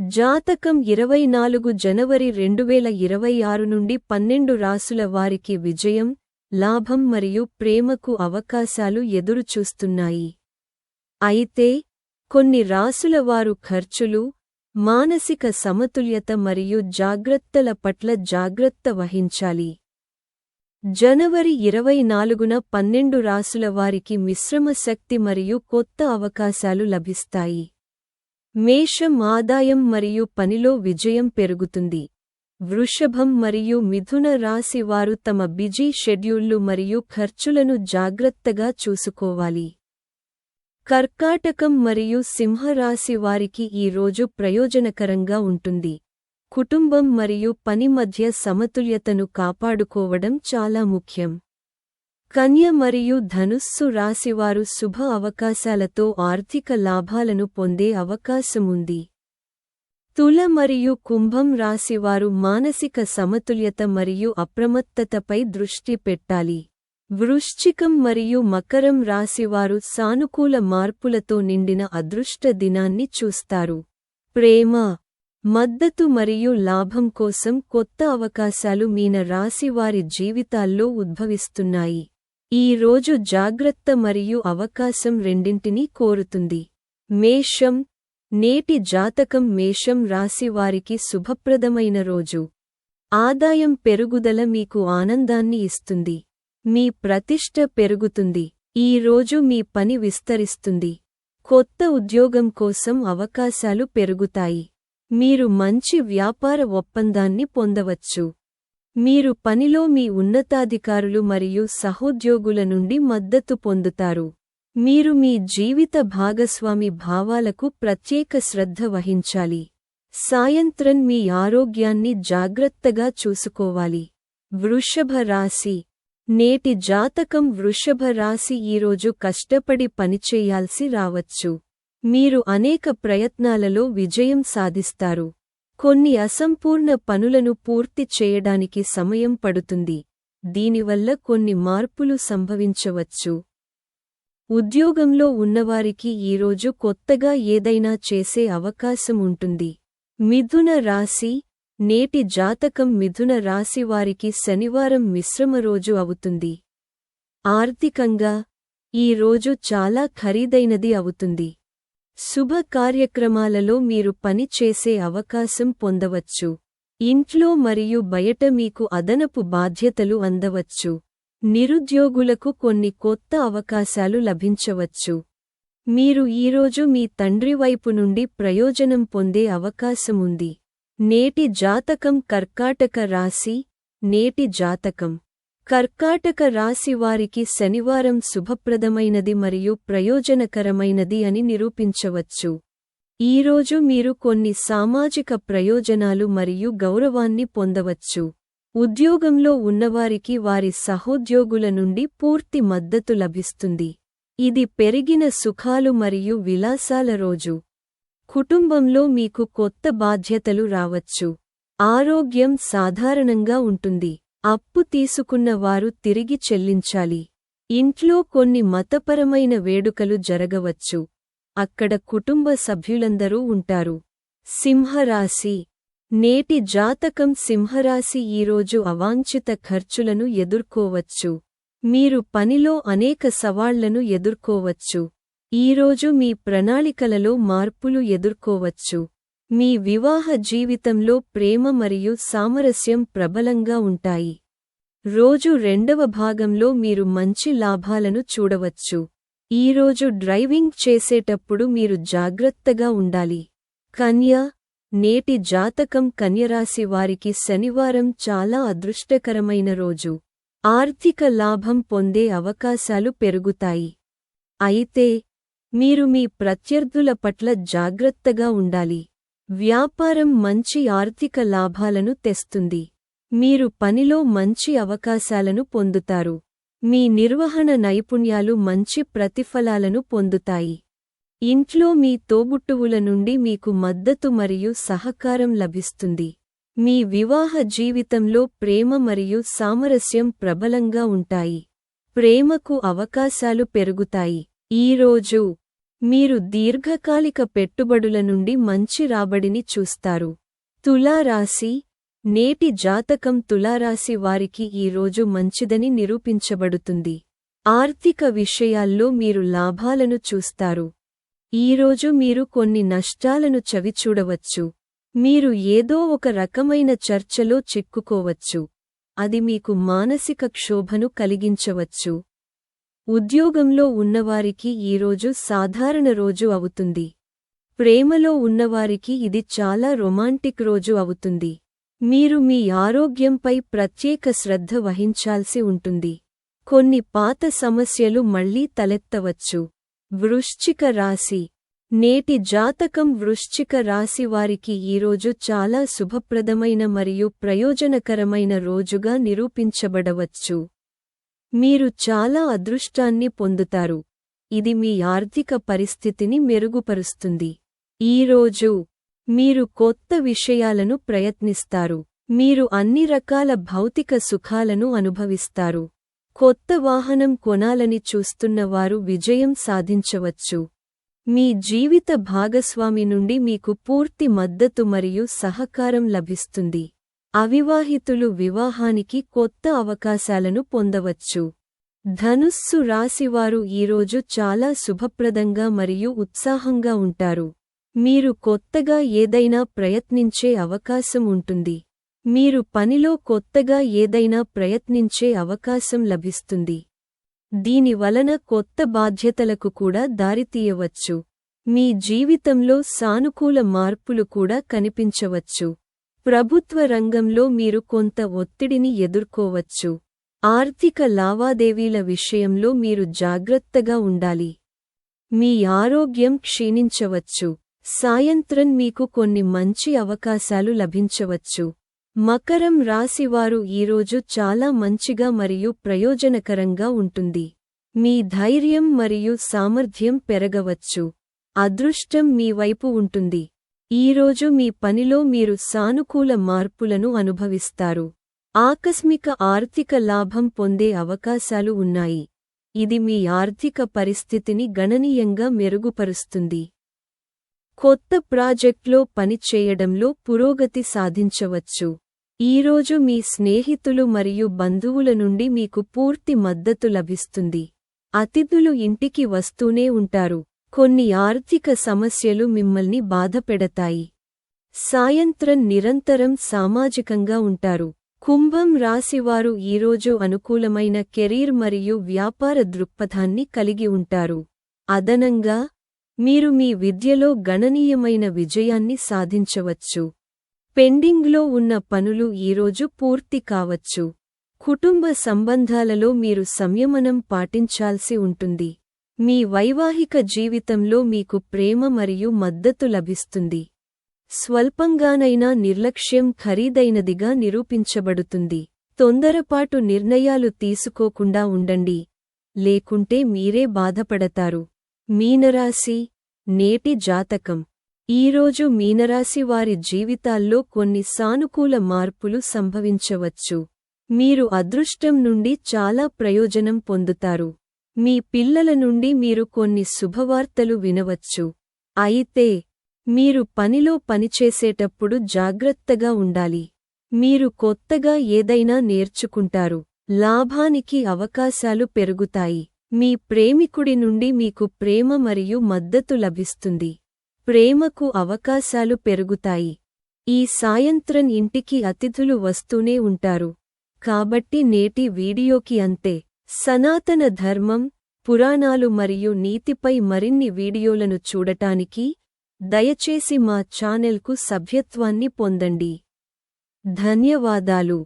జాతకం 24 జనవరి 2026 నుండి 12 రాసుల వారికి విజయం, లాభం మరియు ప్రేమకు అవకాశాలు ఎదురుచూస్తున్నాయి. అయితే, కొన్ని రాసుల వారు ఖర్చులు, మానసిక సమతుల్యత మరియు జాగ్రత్తల పట్ల జాగ్రత్త వహించాలి. జనవరి 24న 12 రాసుల వారికి మిశ్రమ శక్తి మరియు కొత్త అవకాశాలు లభిస్తాయి. మేషం ఆదాయం మరియు పనిలో విజయం పెరుగుతుంది. వృషభం మరియు మిథున రాశి వారు తమ బిజీ షెడ్యూళ్లు మరియు ఖర్చులను జాగ్రత్తగా చూసుకోవాలి. కర్కాటకం మరియు సింహరాశి వారికి ఈ రోజు ప్రయోజనకరంగా ఉంటుంది. కుటుంబం మరియు పని మధ్య సమతుల్యతను కాపాడుకోవడం చాలా ముఖ్యం. కన్య మరియు ధనుస్సు రాశివారు శుభ అవకాశాలతో ఆర్థిక లాభాలను పొందే అవకాశముంది. తుల మరియు కుంభం రాశివారు మానసిక సమతుల్యత మరియు అప్రమత్తతపై దృష్టి పెట్టాలి. వృశ్చికం మరియు మకరం రాశివారు సానుకూల మార్పులతో నిండిన అదృష్ట దినాన్ని చూస్తారు. ప్రేమ, మద్దతు మరియు లాభం కోసం కొత్త అవకాశాలు మీన రాశివారి జీవితాల్లో ఉద్భవిస్తున్నాయి. ఈ రోజు జాగ్రత్త మరియు అవకాశం రెండింటినీ కోరుతుంది. మేషం, నేటి జాతకం మేషం రాశి వారికి శుభప్రదమైన రోజు. ఆదాయం పెరుగుదల మీకు ఆనందాన్ని ఇస్తుంది. మీ ప్రతిష్ట పెరుగుతుంది. ఈ రోజు మీ పని విస్తరిస్తుంది. కొత్త ఉద్యోగం కోసం అవకాశాలు పెరుగుతాయి. మీరు మంచి వ్యాపార ఒప్పందాన్ని పొందవచ్చు. మీరు పనిలో మీ ఉన్నతాధికారులు మరియు సహోద్యోగుల నుండి మద్దతు పొందుతారు. మీరు మీ జీవిత భాగస్వామి భావాలకు ప్రత్యేక శ్రద్ధ వహించాలి. సాయంత్రం మీ ఆరోగ్యాన్ని జాగ్రత్తగా చూసుకోవాలి. వృషభ రాశి, నేటి జాతకం వృషభ రాశి ఈరోజు కష్టపడి పనిచేయాల్సి రావచ్చు. మీరు అనేక ప్రయత్నాలలో విజయం సాధిస్తారు. కొన్ని అసంపూర్ణ పనులను పూర్తి చేయడానికి సమయం పడుతుంది. దీనివల్ల కొన్ని మార్పులు సంభవించవచ్చు. ఉద్యోగంలో ఉన్నవారికి ఈరోజు కొత్తగా ఏదైనా చేసే అవకాశం ఉంటుంది. మిథున రాశి, నేటి జాతకం మిథున రాశి వారికి శనివారం మిశ్రమ రోజు అవుతుంది. ఆర్థికంగా, ఈ రోజు చాలా ఖరీదైనది అవుతుంది. శుభ కార్యక్రమాలలో మీరు పని చేసే అవకాశం పొందవచ్చు. ఇంట్లో మరియు బయట మీకు అదనపు బాధ్యతలు అందవచ్చు. నిరుద్యోగులకు కొన్ని కొత్త అవకాశాలు లభించవచ్చు. మీరు ఈరోజు మీ తండ్రి వైపు నుండి ప్రయోజనం పొందే అవకాశముంది. నేటి జాతకం కర్కాటక రాశి, నేటి జాతకం కర్కాటక రాశి వారికి శనివారం శుభప్రదమైనది మరియు ప్రయోజనకరమైనది అని నిరూపించవచ్చు. ఈరోజు మీరు కొన్ని సామాజిక ప్రయోజనాలు మరియు గౌరవాన్ని పొందవచ్చు. ఉద్యోగంలో ఉన్నవారికి వారి సహోద్యోగుల నుండి పూర్తి మద్దతు లభిస్తుంది. ఇది పెరిగిన సుఖాలు మరియు విలాసాల రోజు. కుటుంబంలో మీకు కొత్త బాధ్యతలు రావచ్చు. ఆరోగ్యం సాధారణంగా ఉంటుంది. అప్పు తీసుకున్న వారు తిరిగి చెల్లించాలి. ఇంట్లో కొన్ని మతపరమైన వేడుకలు జరగవచ్చు. అక్కడ కుటుంబ సభ్యులందరూ ఉంటారు. సింహరాశి, నేటి జాతకం సింహరాశి ఈరోజు అవాంఛిత ఖర్చులను ఎదుర్కోవచ్చు. మీరు పనిలో అనేక సవాళ్లను ఎదుర్కోవచ్చు. ఈరోజు మీ ప్రణాళికలలో మార్పులు ఎదుర్కోవచ్చు. మీ వివాహ జీవితంలో ప్రేమ మరియు సామరస్యం ప్రబలంగా ఉంటాయి. రోజు రెండవ భాగంలో మీరు మంచి లాభాలను చూడవచ్చు. ఈరోజు డ్రైవింగ్ చేసేటప్పుడు మీరు జాగ్రత్తగా ఉండాలి. కన్య, నేటి జాతకం కన్యరాశి వారికి శనివారం చాలా అదృష్టకరమైన రోజు. ఆర్థిక లాభం పొందే అవకాశాలు పెరుగుతాయి. అయితే, మీరు మీ ప్రత్యర్థుల పట్ల జాగ్రత్తగా ఉండాలి. వ్యాపారం మంచి ఆర్థిక లాభాలను తెస్తుంది. మీరు పనిలో మంచి అవకాశాలను పొందుతారు. మీ నిర్వహణ నైపుణ్యాలు మంచి ప్రతిఫలాలను పొందుతాయి. ఇంట్లో మీ తోబుట్టువుల నుండి మీకు మద్దతు మరియు సహకారం లభిస్తుంది. మీ వివాహ జీవితంలో ప్రేమ మరియు సామరస్యం ప్రబలంగా ఉంటాయి. ప్రేమకు అవకాశాలు పెరుగుతాయి. ఈరోజు మీరు దీర్ఘకాలిక పెట్టుబడుల నుండి మంచి రాబడిని చూస్తారు. తులారాశి నేటి జాతకం తులారాశి వారికి ఈ రోజు మంచిదని నిరూపించబడుతుంది. ఆర్థిక విషయాల్లో మీరు లాభాలను చూస్తారు. ఈరోజు మీరు కొన్ని నష్టాలను చవిచూడవచ్చు. మీరు ఏదో ఒక రకమైన చర్చలో చిక్కుకోవచ్చు. అది మీకు మానసిక క్షోభను కలిగించవచ్చు. ఉద్యోగంలో ఉన్నవారికి ఈరోజు సాధారణ రోజు అవుతుంది. ప్రేమలో ఉన్నవారికి ఇది చాలా రొమాంటిక్ రోజు అవుతుంది. మీరు మీ ఆరోగ్యంపై ప్రత్యేక శ్రద్ధ వహించాల్సి ఉంటుంది. కొన్ని పాత సమస్యలు మళ్లీ తలెత్తవచ్చు. వృశ్చిక రాశి నేటి జాతకం వృశ్చిక రాశి వారికి ఈరోజు చాలా శుభప్రదమైన మరియు ప్రయోజనకరమైన రోజుగా నిరూపించబడవచ్చు. మీరు చాలా అదృష్టాన్ని పొందుతారు. ఇది మీ ఆర్థిక పరిస్థితిని మెరుగుపరుస్తుంది. ఈరోజు మీరు కొత్త విషయాలను ప్రయత్నిస్తారు. మీరు అన్ని రకాల భౌతిక సుఖాలను అనుభవిస్తారు. కొత్త వాహనం కొనాలని చూస్తున్నవారు విజయం సాధించవచ్చు. మీ జీవిత భాగస్వామి నుండి మీకు పూర్తి మద్దతు మరియు సహకారం లభిస్తుంది. అవివాహితులు వివాహానికి కొత్త అవకాశాలను పొందవచ్చు. ధనుస్సు రాశివారు ఈరోజు చాలా శుభప్రదంగా మరియు ఉత్సాహంగా ఉంటారు. మీరు కొత్తగా ఏదైనా ప్రయత్నించే అవకాశం ఉంటుంది. మీరు పనిలో కొత్తగా ఏదైనా ప్రయత్నించే అవకాశం లభిస్తుంది. దీని వలన కొత్త బాధ్యతలకు కూడా దారితీయవచ్చు. మీ జీవితంలో సానుకూల మార్పులు కూడా కనిపించవచ్చు. ప్రభుత్వ రంగంలో మీరు కొంత ఒత్తిడిని ఎదుర్కోవచ్చు. ఆర్థిక లావాదేవీల విషయంలో మీరు జాగ్రత్తగా ఉండాలి. మీ ఆరోగ్యం క్షీణించవచ్చు. సాయంత్రం మీకు కొన్ని మంచి అవకాశాలు లభించవచ్చు. మకరం రాశివారు ఈరోజు చాలా మంచిగా మరియు ప్రయోజనకరంగా ఉంటుంది. మీ ధైర్యం మరియు సామర్థ్యం పెరగవచ్చు. అదృష్టం మీ వైపు ఉంటుంది. ఈరోజు మీ పనిలో మీరు సానుకూల మార్పులను అనుభవిస్తారు. ఆకస్మిక ఆర్థిక లాభం పొందే అవకాశాలు ఉన్నాయి. ఇది మీ ఆర్థిక పరిస్థితిని గణనీయంగా మెరుగుపరుస్తుంది. కొత్త ప్రాజెక్ట్లో పనిచేయడంలో పురోగతి సాధించవచ్చు. ఈరోజు మీ స్నేహితులు మరియు బంధువుల నుండి మీకు పూర్తి మద్దతు లభిస్తుంది. అతిథులు ఇంటికి వస్తూనే ఉంటారు. కొన్ని ఆర్థిక సమస్యలు మిమ్మల్ని బాధపెడతాయి. సాయంత్రం నిరంతరం సామాజికంగా ఉంటారు. కుంభం రాశివారు ఈరోజు అనుకూలమైన కెరీర్ మరియు వ్యాపార దృక్పథాన్ని కలిగి ఉంటారు. అదనంగా మీరు మీ విద్యలో గణనీయమైన విజయాన్ని సాధించవచ్చు. పెండింగ్లో ఉన్న పనులు ఈరోజు పూర్తి కావచ్చు. కుటుంబ సంబంధాలలో మీరు సంయమనం పాటించాల్సి ఉంటుంది. మీ వైవాహిక జీవితంలో మీకు ప్రేమ మరియు మద్దతు లభిస్తుంది. స్వల్పంగానైనా నిర్లక్ష్యం ఖరీదైనదిగా నిరూపించబడుతుంది. తొందరపాటు నిర్ణయాలు తీసుకోకుండా ఉండండి, లేకుంటే మీరే బాధపడతారు. మీనరాశి నేటి జాతకం ఈరోజు మీనరాశి వారి జీవితాల్లో కొన్ని సానుకూల మార్పులు సంభవించవచ్చు. మీరు అదృష్టం నుండి చాలా ప్రయోజనం పొందుతారు. మీ పిల్లల నుండి మీరు కొన్ని శుభవార్తలు వినవచ్చు. అయితే మీరు పనిలో పనిచేసేటప్పుడు జాగ్రత్తగా ఉండాలి. మీరు కొత్తగా ఏదైనా నేర్చుకుంటారు. లాభానికి అవకాశాలు పెరుగుతాయి. మీ ప్రేమికుడి నుండి మీకు ప్రేమ మరియు మద్దతు లభిస్తుంది. ప్రేమకు అవకాశాలు పెరుగుతాయి. ఈ సాయంత్రం ఇంటికి అతిథులు వస్తూనే ఉంటారు. కాబట్టి నేటి వీడియోకి అంతే. సనాతన ధర్మం, పురాణాలు మరియు నీతిపై మరిన్ని వీడియోలను చూడటానికి దయచేసి మా ఛానెల్కు సభ్యత్వాన్ని పొందండి. ధన్యవాదాలు.